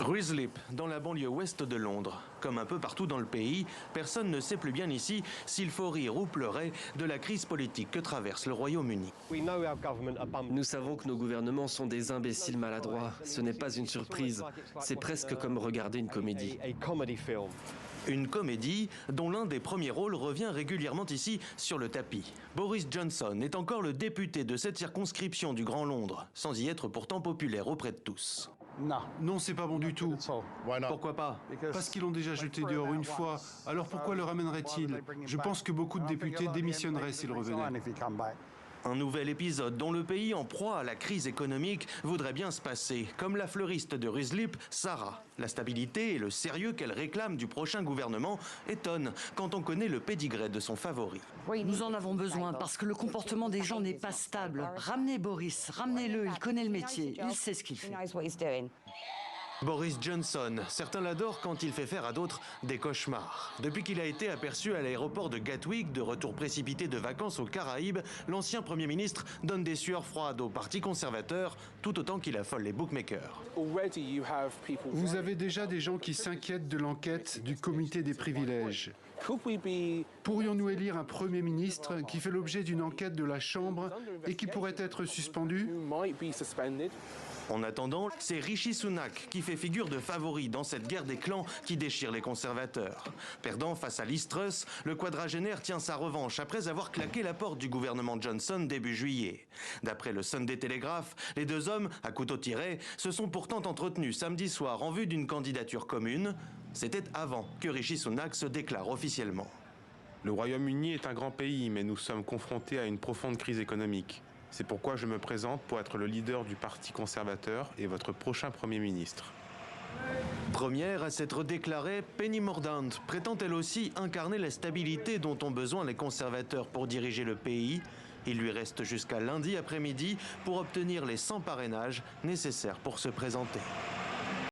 Ruislip, dans la banlieue ouest de Londres. Comme un peu partout dans le pays, personne ne sait plus bien ici s'il faut rire ou pleurer de la crise politique que traverse le Royaume-Uni. Nous savons que nos gouvernements sont des imbéciles maladroits. Ce n'est pas une surprise. C'est presque comme regarder une comédie. Une comédie dont l'un des premiers rôles revient régulièrement ici sur le tapis. Boris Johnson est encore le député de cette circonscription du Grand Londres, sans y être pourtant populaire auprès de tous. Non, c'est pas bon du tout. Pourquoi pas? Parce qu'ils l'ont déjà jeté dehors une fois, alors pourquoi le ramènerait-il? Je pense que beaucoup de députés démissionneraient s'il revenait. Un nouvel épisode dont le pays en proie à la crise économique voudrait bien se passer, comme la fleuriste de Ruislip, Sarah. La stabilité et le sérieux qu'elle réclame du prochain gouvernement étonnent quand on connaît le pédigré de son favori. Nous en avons besoin parce que le comportement des gens n'est pas stable. Ramenez Boris, ramenez-le, il connaît le métier, il sait ce qu'il fait. Boris Johnson, certains l'adorent quand il fait faire à d'autres des cauchemars. Depuis qu'il a été aperçu à l'aéroport de Gatwick, de retour précipité de vacances aux Caraïbes, l'ancien Premier ministre donne des sueurs froides au Parti conservateur, tout autant qu'il affole les bookmakers. Vous avez déjà des gens qui s'inquiètent de l'enquête du comité des privilèges. Pourrions-nous élire un Premier ministre qui fait l'objet d'une enquête de la Chambre et qui pourrait être suspendu? En attendant, c'est Rishi Sunak qui fait figure de favori dans cette guerre des clans qui déchire les conservateurs. Perdant face à Liz Truss, le quadragénaire tient sa revanche après avoir claqué la porte du gouvernement Johnson début juillet. D'après le Sunday Telegraph, les deux hommes, à couteau tiré, se sont pourtant entretenus samedi soir en vue d'une candidature commune. C'était avant que Rishi Sunak se déclare officiellement. Le Royaume-Uni est un grand pays, mais nous sommes confrontés à une profonde crise économique. C'est pourquoi je me présente pour être le leader du Parti conservateur et votre prochain Premier ministre. Première à s'être déclarée, Penny Mordaunt prétend elle aussi incarner la stabilité dont ont besoin les conservateurs pour diriger le pays. Il lui reste jusqu'à lundi après-midi pour obtenir les 100 parrainages nécessaires pour se présenter.